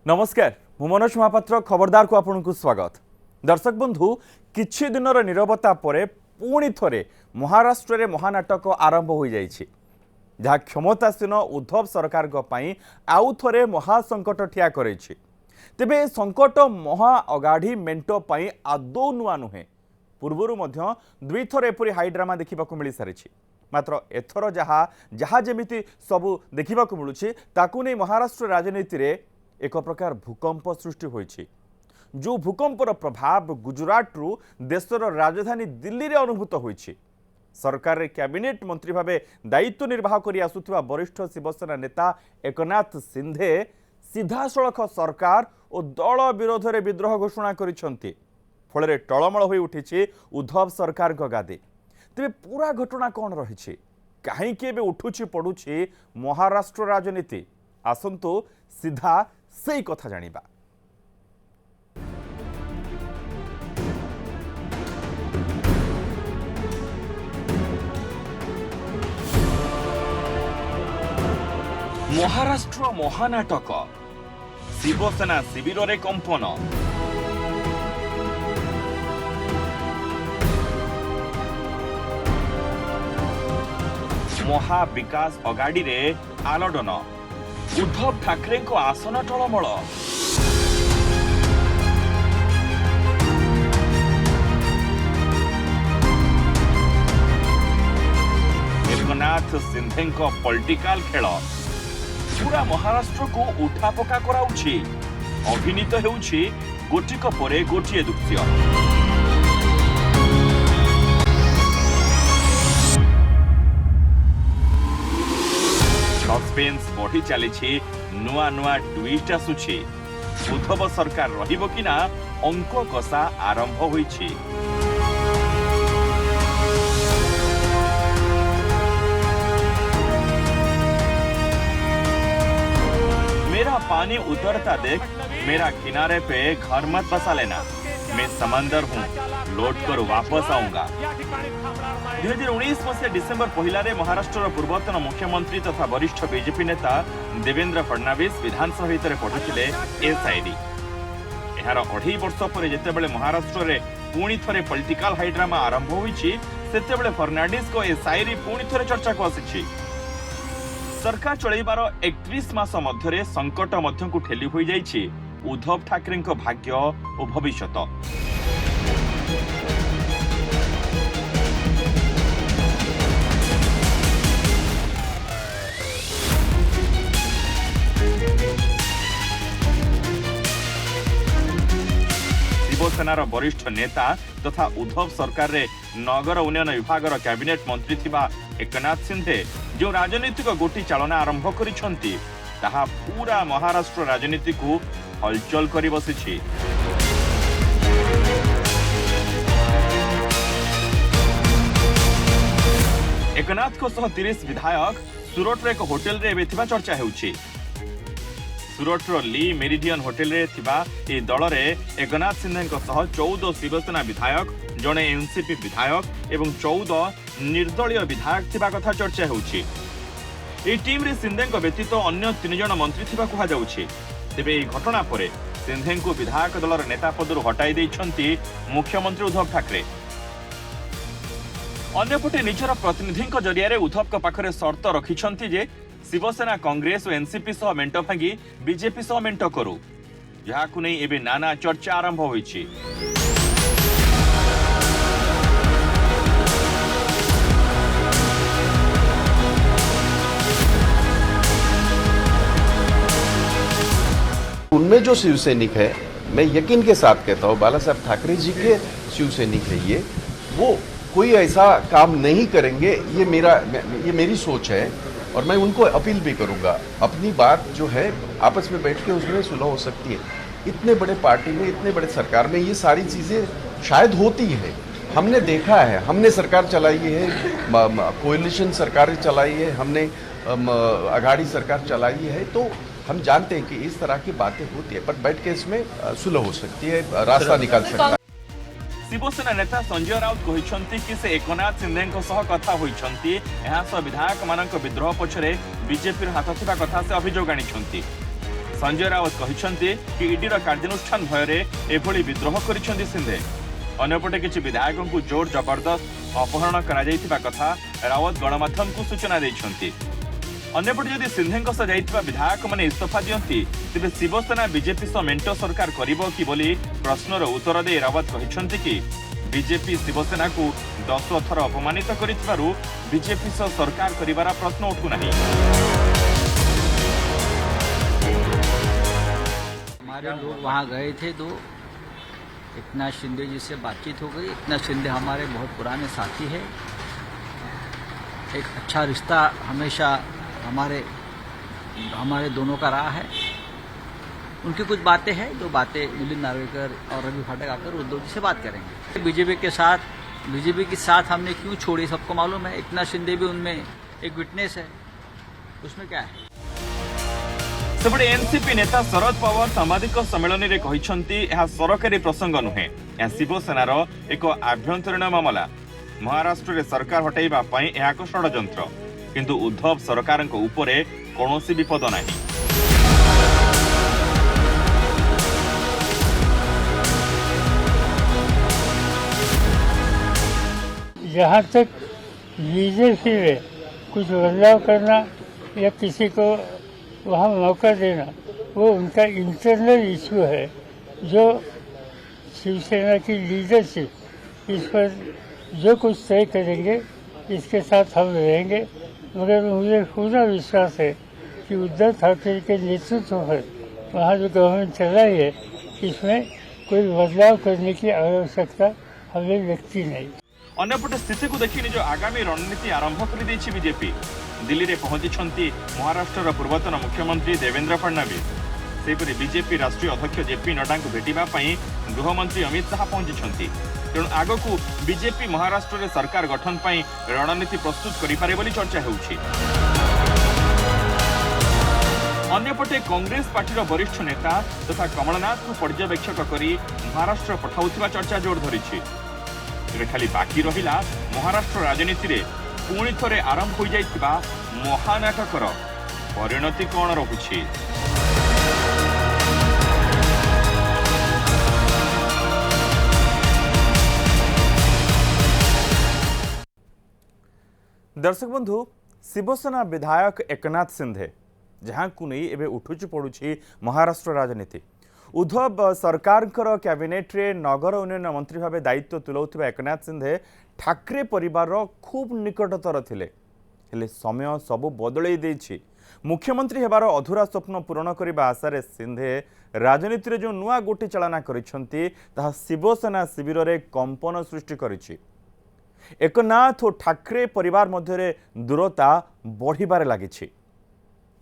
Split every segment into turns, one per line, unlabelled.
नमस्कार मु मनोज महापात्र खबरदार को आपको स्वागत। दर्शक बंधु किछि दिनर नीरवता परे पुणी थरे महाराष्ट्र रे महानाटक आरंभ हो जाइछि जहाँ क्षमतासीन उद्धव सरकार आउ थरे महासंकट ठिया करैछि। तेबे संकट महा अगाढ़ी मेंट पई आदौ नुआ नुहे। पूर्वरु मध्य दुई थर एपरि हाईड्रामा देखा मिल सारी। मात्र एथर जहा जहा जेमिति सबु देखा मिलुछि ताकु नै महाराष्ट्र राजनीति रे एक प्रकार भूकंप सृष्टि होइछि। जो भूकंपर प्रभाव गुजरात रु देशर राजधानी दिल्ली रे अनुभूत होइछि। सरकार रे कैबिनेट मंत्री भावे दायित्व निर्वाह करि आसुथिबा वरिष्ठ शिवसेना नेता एकनाथ सिंधे सीधासळख सरकार और दल विरोध में विद्रोह घोषणा करिसेंति। फल टलमल होई उठिछि उद्धव सरकार गादी। तेबे पूरा घटना कौन रही कहीं उठुछि पड़ुछि महाराष्ट्र राजनीति आसंतु सीधा सही कथा जानिबा। महाराष्ट्र महानाटक शिवसेना शिविर रे कंपन। महाविकास अगाड़ी रे आलोडन। उद्धव ठाकरे को आसन टलमल। एकनाथ सिंधे पॉलिटिकल खेल पूरा महाराष्ट्र को उठा पका कराउछि। अभिनीत हेउछि गोटिक परे गोटिए दृश्य। सस्पेंस बढ़ी चली। नुआ नुआ ट्विस्ट आसुछि। उद्धव सरकार रहिबो कि ना अंक कषा आरंभ होइछि। मेरा पानी उतरता देख, मेरा किनारे पे घर मत बसा लेना। मैं समंदर हूँ, लौट कर वापस आऊंगा। 2019 मसीहा डिसेंबर पहला महाराष्ट्र पूर्वतन मुख्यमंत्री तथा वरिष्ठ बीजेपी नेता देवेंद्र फडणवीस विधानसभा भितर पढ़ुଥିଲେ एसआईडी। यार 2.5 वर्ष पर जेतेबेले महाराष्ट्र रे पुणी थरे पॉलिटिकल हाईड्रामा आरंभ होइछि सेतेबेले फडणवीस को एसआईडी पुणी थरे चर्चा को आसिछि। सरकार चलैबार 31 मास मध्यरे संकट मध्य को ठेली होई जाइछि उद्धव ठाकरे भाग्य और भविष्यत। शिवसेनार वरिष्ठ नेता तथा उद्धव सरकार रे नगर उन्नयन विभाग कैबिनेट मंत्री थिबा एकनाथ सिंधे जो राजनीतिक गोटी चालना आरंभ करिसेंति ताहा पूरा महाराष्ट्र राजनीति को हलचल करि बसिछि। एकनाथ को सह 30 विधायक सुरट एक होटेल रे एबे थिबा चर्चा हेउछि। सुरट ली मेरिडियन होटेल रे थिबा ए दल रे एकनाथ सिंधे सह 14 शिवसेना विधायक, जणे एनसीपी विधायक एवं 14 निर्दलीय विधायक थिबा कथा चर्चा हेउछि। ए टीम रे सिंधे व्यतीत अन्य 3 जण मंत्री थिबा कहा जाउछि। तेबे ए घटना परे सिंधे को विधायक दलर नेता पदरु हटाई दैछंती मुख्यमंत्री उद्धव ठाकरे। अन्यपटे निजर प्रतिनिधि जरिया उद्धव पाखरे शर्त रखिछंती जे शिवसेना कांग्रेस और एनसीपी सह मेंट भांगी बीजेपी सह मेंट करू, जहाकु नै एबे नाना चर्चा आरंभ होइछि।
उनमें जो शिवसैनिक है, मैं यकीन के साथ कहता हूँ बाला साहब ठाकरे जी के शिवसैनिक है ये, वो कोई ऐसा काम नहीं करेंगे। ये मेरी सोच है और मैं उनको अपील भी करूंगा। अपनी बात जो है आपस में बैठ के उसमें सुलह हो सकती है। इतने बड़े पार्टी में, इतने बड़े सरकार में ये सारी चीज़ें शायद होती है। हमने देखा है, हमने सरकार चलाई है, कोएलिशन सरकार चलाई है, हमने अघाड़ी सरकार चलाई है, तो हम जानते हैं कि इस तरह की बातें होती है, पर बैठ के इसमें सुलह हो सकती है, रास्ता निकाल सकता है।
शिवसेना नेता संजय राउत कहते कि से एकनाथ सिंधे कथा होती विधायक मान विद्रोह पछरे बीजेपी हाथ थिबा कथा से अभियोग आनी। संजय राउत कहते कि ईडीर कार्यानुष्ठान भୟରେ एभଳି विद्रोह करिसेंती सिंधे। अन्यपटे किछि विधायकों को जोर जबरदस्त अपहरण करा जायतिबा कथा राउत गणमाध्यम को सूचना दैछंती। अन्यपटे जदि सिंधेଙ୍କ सह जायतिबा विधायक माने इस्तीफा दियंती तेबे शिवसेना बीजेपी सह मेंटो सरकार करिवो कि बोली प्रश्नर उत्तर दे रावत कहते कि बीजेपी शिवसेना को 10 थर अपमानित करितबारु बीजेपी सह सरकार करिवार प्रश्न उठू नाही।
हमारे लोग वहाँ गए थे तो एकनाथ शिंदे जी से बातचीत हो गई। एकनाथ शिंदे हमारे बहुत पुराने साथी हैं। एक अच्छा रिश्ता हमेशा हमारे दोनों का रहा है। उनकी कुछ बातें हैं, जो बातें मिलिंद नार्वेकर और रवि फाटक आकर उद्धव जी से बात करेंगे। बीजेपी के साथ हमने क्यों छोड़ी सबको मालूम है। एकनाथ शिंदे भी उनमें एक विटनेस है, उसमें क्या है।
सेपटे एनसीपी नेता शरद पवार सांबादिक सम्मेलन में कहते यह सरकारी प्रसंग नुहे, यह शिवसेनार एक आभ्यंतरीण मामला। महाराष्ट्र में सरकार हटाइबा पई यह एक षड्यंत्र, किंतु उद्धव सरकार उपरे कौनसी विपद नहीं।
जहाँ तक बीजेपी में कुछ बदलाव करना या किसी को वहाँ मौका देना, वो उनका इंटरनल इशू है। जो शिवसेना की लीडरशिप इस पर जो कुछ तय करेंगे इसके साथ हम रहेंगे। मगर मुझे पूरा विश्वास है कि उद्धव ठाकरे के नेतृत्व पर वहाँ जो गवर्नमेंट चल रही है इसमें कोई बदलाव करने की आवश्यकता हमें लगती नहीं।
अन्यपटे स्थिति को देखि निज आगामी रणनीति आरंभ कर देछि बीजेपी। दिल्ली में पहुंची महाराष्ट्र पूर्वतन मुख्यमंत्री देवेंद्र फडणवीस। सेपरि बीजेपी राष्ट्रीय अध्यक्ष जेपी नड्डा को भेटिबा पई गृहमंत्री अमित शाह पहुंची। तेणु आगकू बीजेपी महाराष्ट्र में सरकार गठन पई रणनीति प्रस्तुत करिपारे बोली चर्चा हेउछि। अन्यपटे कांग्रेस पार्टीर वरिष्ठ नेता तथा कमलनाथ को पर्यवेक्षक करी महाराष्ट्र पठाउथिबा चर्चा जोर धरिछि। तेरे खाली बाकी रहिला महाराष्ट्र राजनीति रे पुणी थरे आरंभ हो जाइतिबा महानाटकर परिणति कौन रहुछि। दर्शक बंधु, शिवसेना विधायक एकनाथ सिंधे जहां को नहीं एबे उठुची पड़ुछि महाराष्ट्र राजनीति। उद्धव सरकार कैबिनेट रे नगर उन्नयन मंत्री भाव दायित्व तुलाउथिबा एकनाथ सिंधे ठाकरे परिवार खूब निकटतर थिले। हेले समय सबु बदलई देछि। मुख्यमंत्री हेबार अधूरा स्वप्न पूरण करने आशारे सिंधे राजनीति रे जो नुआ गोटी चालना करिसेंती ताहा शिवसेना शिविर रे कंपन सृष्टि करिछि। एकनाथ और ठाकरे परिवार मध्य दूरता बढ़िबारे लागिछि।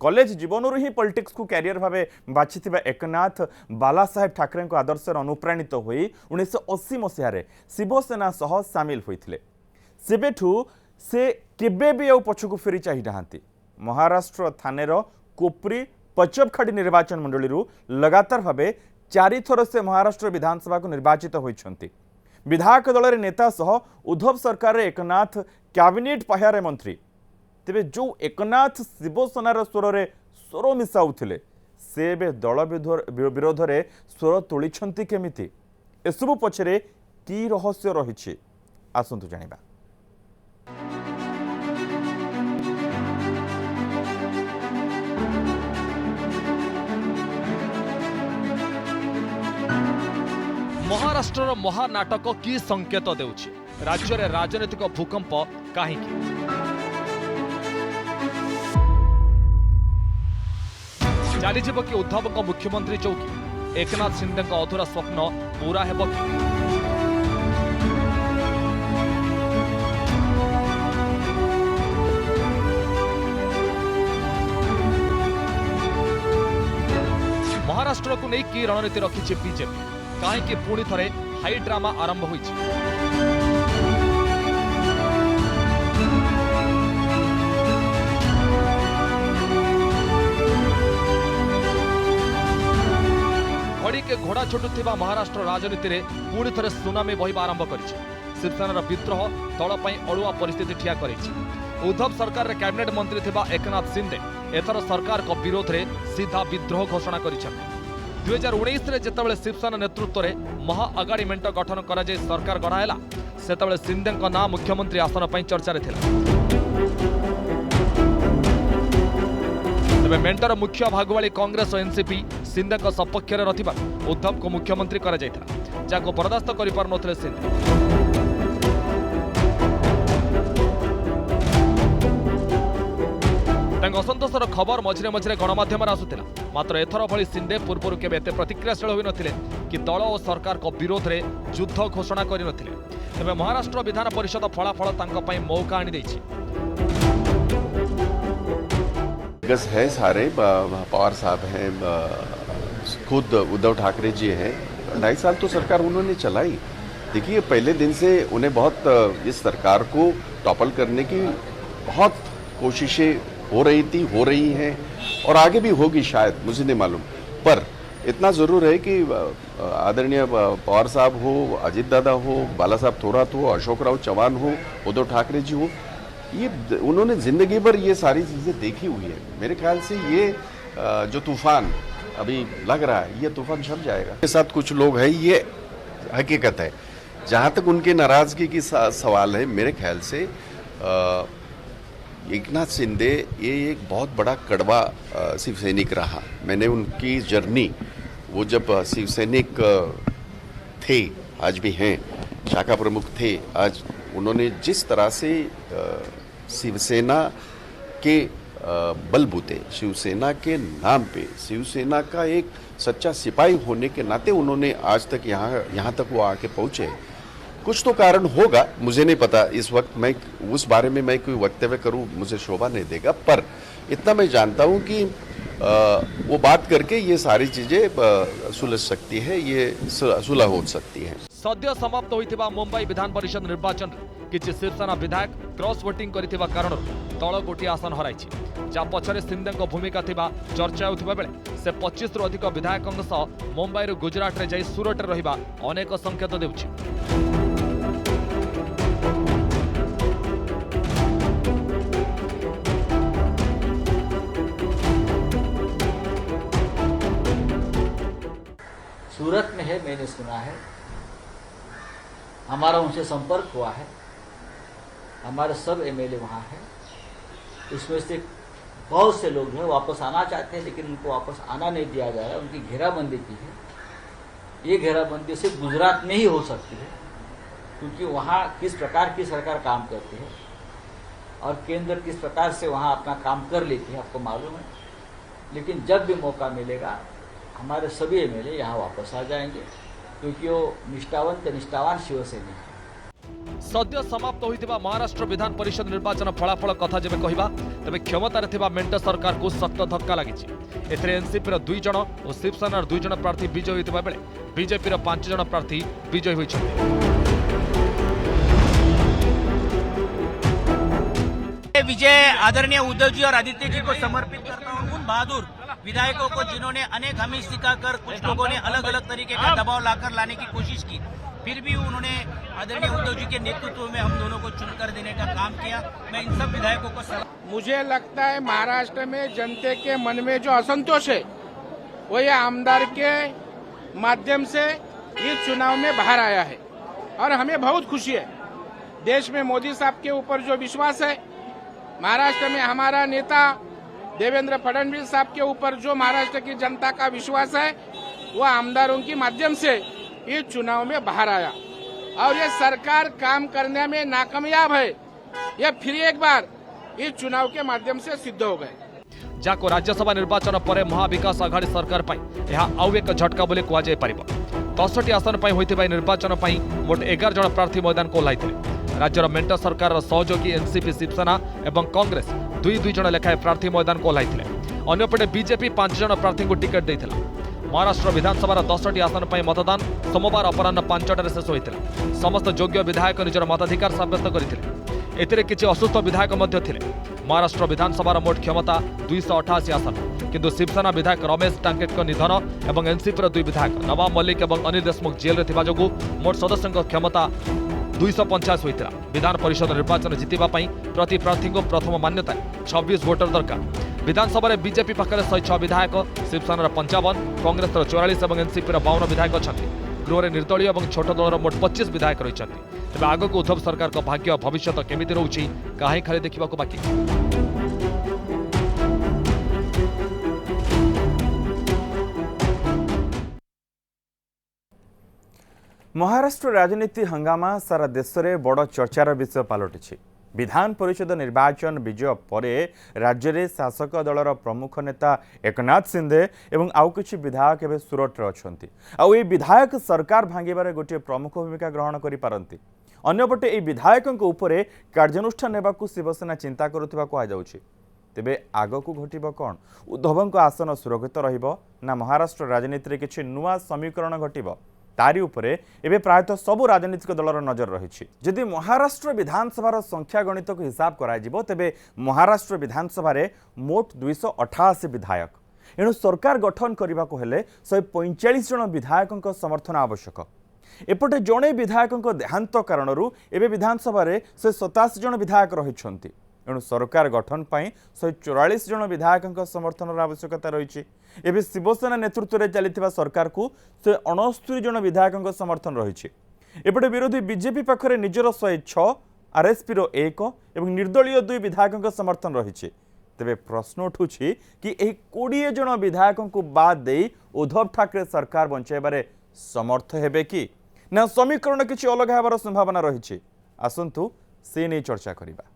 कॉलेज जीवन ही पॉलिटिक्स को कैरियर भावे बाछिथिबा एकनाथ बाला साहेब ठाकरे आदर्श अनुप्राणित होई 1980 मसीह शिवसेना सह सामिल होइथिले। सेबेठू से केबे भी पछकू फेरी चाहि नाहांती। महाराष्ट्र थानेर कोपरी पचपखाड़ी निर्वाचन मंडली लगातार भावे 4 थर से महाराष्ट्र विधानसभा को निर्वाचित होइछंती। विधायक दल नेता सह उद्धव सरकार एकनाथ कैबिनेट पाह्यारे मंत्री। तेबे जो एकनाथ शिवसेनार स्वर में स्वर मिसाउथिले से दल विरोध में स्वर तोलिछंती केमिति? एसबु पछरे की रहस्य रहिछि आसंतु जानिबा।
महाराष्ट्र महानाटक की संकेत देउछि? राज्य रे राजनीतिक भूकंप काहीकि? चलीजिब कि उद्धव मुख्यमंत्री चौकी? एकनाथ शिंदे अधूरा स्वप्न पूरा हेब कि? महाराष्ट्र को नहीं की रणनीति रखी बीजेपी? कहीं पुणी थरे हाई ड्रामा आरंभ होइछि। घड़ी के घोड़ा छुटुथिबा महाराष्ट्र राजनीति रे पुणी थरे सुनामी बहिबा आरंभ करिछि। शिवसेनार विद्रोह दल पर अड़ुआ परिस्थिति ठिया कर उद्धव सरकार रे कैबिनेट मंत्री थिबा एकनाथ शिंदे एथर सरकार को विरोध रे सीधा विद्रोह घोषणा करिसेंते 2019 रे जेतेबेले शिवसेना नेतृत्व रे महाअगाड़ी मेंट गठन करा जाय सरकार गढ़ाला सेतेबेले शिंदे नाम मुख्यमंत्री आसन पर चर्चा रे थिला। तेबे मेंटर मुख्य भागवाली कांग्रेस और एनसीपी शिंदे सपक्ष रे रथिबा उद्धव को मुख्यमंत्री करा जायथा जाको बर्दाश्त करि पार नथले शिंदे। असंतोषर खबर मझिरे मझिरे गणमाध्यम आसुला मात्र एथर भली शिंदे पूर्व केबे एते प्रतिक्रियाशील होई नथिले कि दल और सरकार को विरोध रे युद्ध घोषणा करि नथिले। तेबे महाराष्ट्र विधान परिषद फलाफल तांको पई मौका आनी दैछि।
गस है सारे पवार साहब हैं, खुद उद्धव ठाकरे जी हैं। 2.5 साल तो सरकार उन्होंने चलाई। देखिए पहले दिन से उन्हें बहुत इस सरकार को टॉपल करने की बहुत कोशिशें हो रही हैं और आगे भी होगी शायद, मुझे नहीं मालूम। पर इतना जरूर है कि आदरणीय पवार साहब हो, अजित दादा हो, बाला साहब थोरात हो, अशोक राव चौहान हो, उद्धव ठाकरे जी हो, ये उन्होंने जिंदगी भर ये सारी चीजें देखी हुई है। मेरे ख्याल से ये जो तूफान अभी लग रहा है ये तूफान छप जाएगा। के साथ कुछ लोग हैं, ये हकीकत है। जहां तक उनके नाराजगी की सवाल है, मेरे ख्याल से एकनाथ शिंदे ये एक बहुत बड़ा कड़वा शिवसैनिक रहा। मैंने उनकी जर्नी, वो जब शिवसैनिक थे, आज भी हैं, शाखा प्रमुख थे, आज उन्होंने जिस तरह से शिवसेना के बलबूते, शिवसेना के नाम पे, शिवसेना का एक सच्चा सिपाही होने के नाते उन्होंने आज तक यहाँ तक वो आके पहुँचे। कुछ तो कारण होगा, मुझे नहीं पता इस वक्त। मैं उस बारे में मैं कोई वक्तव्य करूं मुझे शोभा नहीं देगा, पर इतना मैं जानता हूं कि वो बात करके ये सारी चीजें सुलझ सकती है, ये सुलह हो सकती है।
सद्य समाप्त होइथिबा मुंबई विधान परिषद निर्वाचन किछि शिवसेना विधायक क्रॉस वोटिंग करिथिबा कारण दल गोटी आसन हराइछि। जा पछरे शिंदे भूमिका थिबा चर्चा होथिबा बेले से 25 रु अधिक विधायकଙ୍କ सह मुंबई रु गुजरात रे जाई सुरत रे रहिबा अनेक संकेत देउछि।
सूरत में है, मैंने सुना है, हमारा उनसे संपर्क हुआ है, हमारे सब एमएलए वहाँ हैं। इसमें से बहुत से लोग जो है वापस आना चाहते हैं, लेकिन उनको वापस आना नहीं दिया जा रहा है। उनकी घेराबंदी की है। ये घेराबंदी सिर्फ गुजरात में ही हो सकती है, क्योंकि वहाँ किस प्रकार की सरकार काम करती है और केंद्र किस प्रकार से वहाँ अपना काम कर लेती है, आपको मालूम है। लेकिन जब भी मौका मिलेगा हमारे सभी एमएलए यहाँ वापस आ जाएंगे, क्योंकि वो निष्ठावान शिवसैनिक है।
सद्य समाप्त होइथिबा महाराष्ट्र विधान परिषद निर्वाचन फलाफल कथा जेबे कहिबा तबे क्षमतार थिबा मेंट सरकार को सख्त धक्का लागिछि। एथरे एनसीपी 2 जण और शिवसेनार 2 जण प्रार्थी विजय होइथिबा बेले बीजेपी 5 जण प्रार्थी विजय होइछन्ति।
विजय आदरणीय उद्धव जी और आदित्य जी को समर्पित करता हूँ। उन बहादुर विधायकों को जिन्होंने अनेक हमीज दिखाकर, कुछ लोगों ने अलग अलग तरीके का दबाव लाकर लाने की कोशिश की, फिर भी उन्होंने आदरणीय उद्धव जी के नेतृत्व में हम दोनों को चुनकर देने का काम किया। मैं इन सब विधायकों को सलाह।
मुझे लगता है महाराष्ट्र में जनता के मन में जो असंतोष है वो ये आमदार के माध्यम से इस चुनाव में बाहर आया है और हमें बहुत खुशी है। देश में मोदी साहब के ऊपर जो विश्वास है, महाराष्ट्र में हमारा नेता देवेंद्र फडणवीस साहब के ऊपर जो महाराष्ट्र की जनता का विश्वास है, वो आमदारों के माध्यम से इस चुनाव में बाहर आया और ये सरकार काम करने में नाकामयाब है, ये फिर एक बार इस चुनाव के माध्यम से सिद्ध हो गए।
जाको राज्यसभा निर्वाचन पर महाविकास आघाड़ी सरकार आउ एक झटका बोली कहुपर 63 आसन पर होइथिबा निर्वाचन पर मोट 11 जन प्रार्थी मैदान को ओह्लाइथिले। राज्यर मेंट सरकार सहयोगी एनसीपी शिवसेना एवं कांग्रेस 2 जन लेखाएं प्रार्थी मैदान को ओह्लाइथिले। अन्यपटे बीजेपी 5 जन प्रार्थी को टिकेट देइथिला। महाराष्ट्र विधानसभा 10टी आसन पर मतदान सोमवार अपराह्न 5टार शेष होइथिला। समस्त योग्य विधायक निजर मताधिकार साब्यस्त करथिले। एथिरे किछि असुस्थ विधायक मध्य थिले। महाराष्ट्र विधानसभा मोट क्षमता 288 आसन, किंतु शिवसेना विधायक रमेश टांकेटक निधन एवं एनसीपी 2 विधायक नवाब मल्लिक एवं अनिल देशमुख जेल रे थिबा जोगु मोट सदस्यक क्षमता 250 होता। विधान परिषद निर्वाचन जितवा प्रति प्रार्थी को प्रथम मान्यता 26 वोटर दरकार। विधानसभा बीजेपी पाखरे 106 विधायक, शिवसेना 55, कांग्रेस 44 और एनसीपी 52 विधायक अच्छा। गृह निर्दलीय और छोट दलर मोट 25 विधायक रही। तेज आगक उद्धव सरकार का भाग्य भविष्य केमिति रोची कहीं खाली देखा बाकी।
महाराष्ट्र राजनीति हंगामा सारा देश में बड़ चर्चार विषय पलटि। विधान परिषद निर्वाचन विजय पर राज्य में शासक दलर प्रमुख नेता एकनाथ शिंदे और आउ किछि विधायक एवं सुरत अच्छी। आउ ये विधायक सरकार भांगिबार गोटे प्रमुख भूमिका ग्रहण करिपारंती। अन्यपटे ये विधायकों उपर कार्यानुष्ठान नेबाकू शिवसेना चिंता करुथिबा कुहाଯାଉଛି। तेबे आगकू घटिबो कोन? उद्धवଙ୍କ आसन सुरक्षित रहिबो ना महाराष्ट्र राजनीति में किछि नुआ समीकरण घटिबो? तारी उपरे एबे प्रायतः सबु राजनीतिक दलर नजर रही। जदि महाराष्ट्र विधानसभार संख्या गणित को हिसाब कराजिबो तेबे महाराष्ट्र विधानसभा रे मोट 288 विधायक। एणु सरकार गठन करने को हेले 145 जन विधायकों समर्थन आवश्यक। एपटे जड़े विधायकों देहांत कारणरू एबे विधानसभा रे 187 जन विधायक रहिछंती। एणु सरकार गठन पर 144 जन विधायकों समर्थन आवश्यकता रही। एवं शिवसेना नेतृत्व में चलता सरकार को 169 जन विधायकों समर्थन रही। एपटे विरोधी बीजेपी पाखरे निजर 106, आरएसपी 1 और निर्दलीय 2 विधायकों समर्थन रही। तेबे प्रश्न उठुछि कि 20 जन विधायकों को बाद दे उद्धव ठाकरे सरकार बंचाइबारे समर्थ हेबे कि ना समीकरण किछि अलग हेबार संभावना रही। आसंतु से नहीं चर्चा करिबा।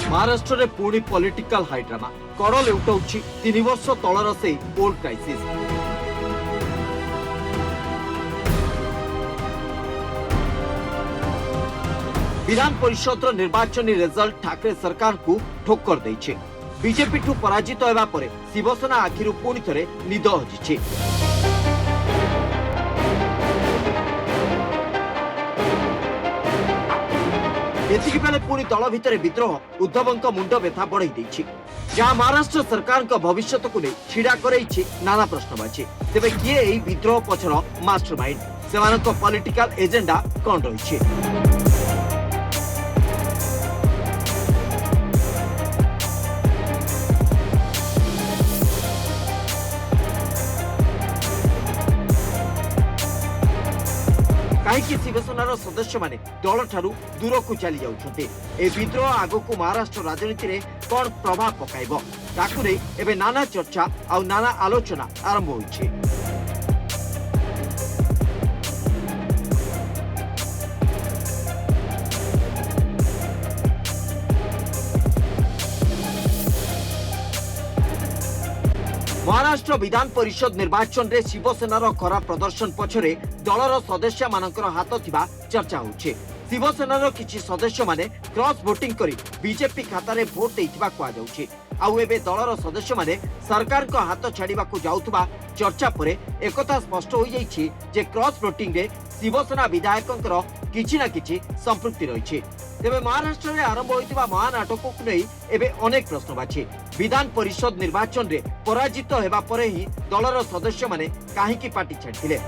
महाराष्ट्र रे पुणी पॉलिटिकल हाइड्रामा कड़ लेउटाउछि 3 वर्ष तलर से ओल्ड क्राइसिस। विधान परिषद निर्वाचन रिजल्ट ठाकरे सरकार को ठोकर देइछे। बीजेपी ठू पराजित हेबा परे शिवसेना आखिरु पुणी थरे निद हजिछे। एतिकी बेले पुणी दल भितर विद्रोह उद्धवଙ୍କ मुंड व्यथा बढ़ाई देछि। जहां महाराष्ट्र सरकार का भविष्य को नहीं छिड़ा करैछि नाना प्रश्नवाची। तेबे किए एही विद्रोह पछर मास्टरमाइंड? सेमानक पॉलिटिकल एजेंडा कोन रहिछि? कहीं शिवसेनार सदस्य माने दल ठारू दूर को चली जाउछन्ते। ए विद्रोह आगो को महाराष्ट्र राजनीति रे कोन प्रभाव पकाइबो ताकु नै एबे नाना चर्चा आ नाना आलोचना आरंभ होइछे। महाराष्ट्र विधान परिषद निर्वाचन रे शिवसेनार खराब प्रदर्शन पछरे दलर सदस्य मानकर हाथ थिबा चर्चा होउछे। शिवसेनार किछि सदस्य माने क्रॉस वोटिंग करी बीजेपी खाता रे वोट देइथिबा कुआ जाउछे। आउ एबे दलर सदस्य माने सरकार को हाथ छाड़ीबा को जाउथबा चर्चा परे एकता स्पष्ट होई जाइछि जे क्रॉस वोटिंग रे शिवसेना विधायकंकर किछि ना किछि संपृक्ति रहिछि। तेबे महाराष्ट्र रे आरंभ होइतिबा महानाटक को नै एबे अनेक प्रश्न बाछि। विधान परिषद निर्वाचन रे पराजित हेबा परे ही दलर सदस्य माने काहे की पार्टी छाड़थिले?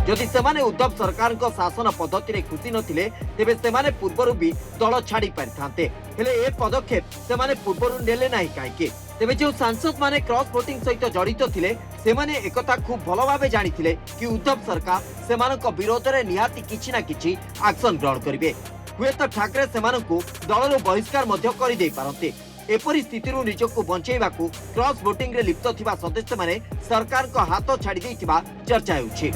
जदि सेमाने उद्धव सरकार को शासन पद्धति रे खुशी नथिले तेबे सेमाने पूर्वरु भी दल छाड़ी पारिथांते। हेले ए पदक्षेप सेमाने पूर्वरु नेले नाही काहेकि? तेबे जो सांसद माने क्रॉस वोटिंग सहित जड़ित थिले सेमाने एकता खूब भलो भाबे जानिथिले कि उद्धव सरकार सेमानक विरोध रे निहाती किछि ना किछि एक्शन ग्रहण करिवे। हुएत ठाकरे सेमानकु दलरु बहिष्कार मध्य करि देई पारंते। एपरि स्थितिरु निजको बंचेइबाकू क्रॉस वोटिंग रे लिप्त थिबा सदस्य माने सरकार को हाथ छाड़ी देइथिबा चर्चा हेउछि।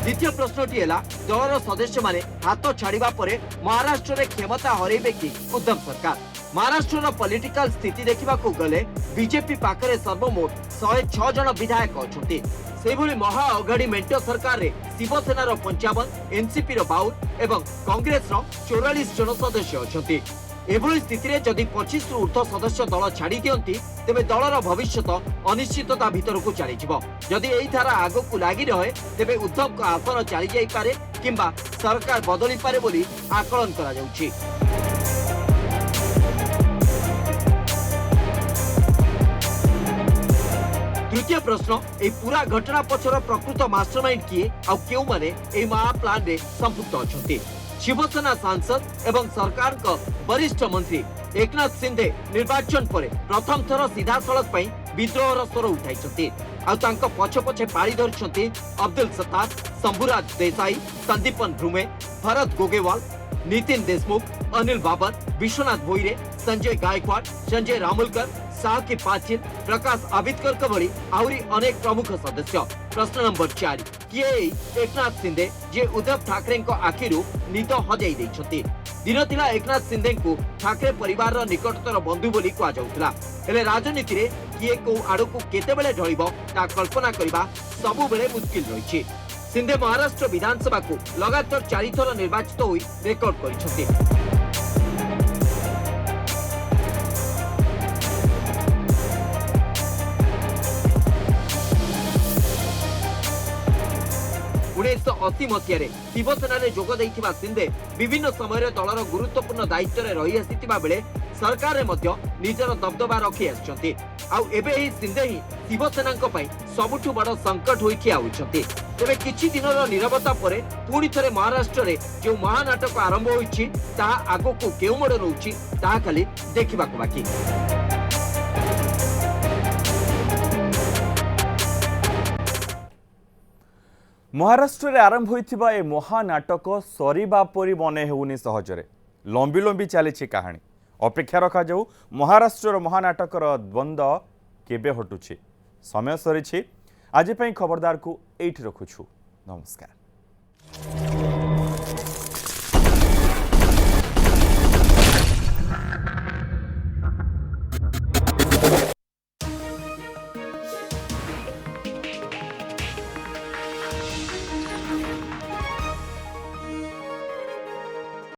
द्वितीय प्रश्नटी है दलर सदस्य माने हाथ छाड़ा पर महाराष्ट्र रे क्षमता हरइबे कि उद्धव सरकार? महाराष्ट्र पॉलिटिकल स्थिति देखा गले बीजेपी पाखरे सर्वमोट 106 जन विधायक अच्छा। सेभली महा अघाड़ी मेंट सरकार रे शिवसेनार 55, एनसीपी रो 52 एवं कांग्रेस रो 44 जन सदस्य अछंती। एभली स्थिति रे जदि 25 रु ऊर्ध्व सदस्य दल छाड़ी दियंती तेबे दलर भविष्यत अनिश्चितता भीतर को चली जिवो। जदि एही धारा आगो को लागि रहे तेबे उद्धव को आसन चली जाई पारे किंबा सरकार बदली पारे बोली आकलन करा जाउछि। तृतीय प्रश्न, ए पूरा घटना पछर प्रकृत मास्टरमाइंड किए आ केउ माने ए महा प्लान रे संपुक्त अछंती। शिवसेना सांसद एवं सरकार का वरिष्ठ मंत्री एकनाथ शिंदे निर्वाचन पर प्रथम थर सीधा सड़क विद्रोहर स्वर उठाई पछे पछे पाड़ी धरी अब्दुल सत्तार, शंभुराज देसाई, संदीपन भ्रुमे, भरत गोगेवाल, नितिन देशमुख, अनिल बाबर, विश्वनाथ भोईरे, संजय गायकवाड़, संजय रामुलकर, साकी पाचिल, प्रकाश आबिदकर भली आहरी अनेक प्रमुख सदस्य। प्रश्न नंबर 4, किए एकनाथ शिंदे जे उद्धव ठाकरे आखिरु निद हजाई देइछथि। दिन थिला एकनाथ शिंदे को ठाकरे परिवार रो निकटतर बंधु बोली कहा जाउतला। हेले राजनीति रे किए को आड़ो को केतेबेले ढळिबो ता कल्पना करबा सबु बेले मुश्किल रहिछि। शिंदे महाराष्ट्र विधानसभा को लगातार 4 थर निर्वाचित होई रेकॉर्ड करिछथि। मसीह शिवसेना जोग देइथिबा शिंदे विभिन्न समय दलर गुरुत्वपूर्ण दायित्व रे रही आसीथिबा बेले सरकार रे मध्य निजर दबदबा रखी आछंती। आ एबे ही शिंदे ही शिवसेना सबुठु बड़ संकट होई खिया होइछंती। तेबे किछि दिनर नीरवता परे पुणी थरे महाराष्ट्र रे जो महानाटक आरंभ होइछि ताहा आगो को केउ मोड़ रहउछि ताहा खाली देखिबाक बाकी।
महाराष्ट्र में आरंभ होइथिबा ए महानाटक सरीबा परी मने हेउनी सहजरे लंबी लंबी चली कहानी। अपेक्षा रखा जाऊ महाराष्ट्र महानाटकर द्वंद्व केबे हटुछि। समय सरीछि। आज खबरदार को एठी रखुछु। नमस्कार।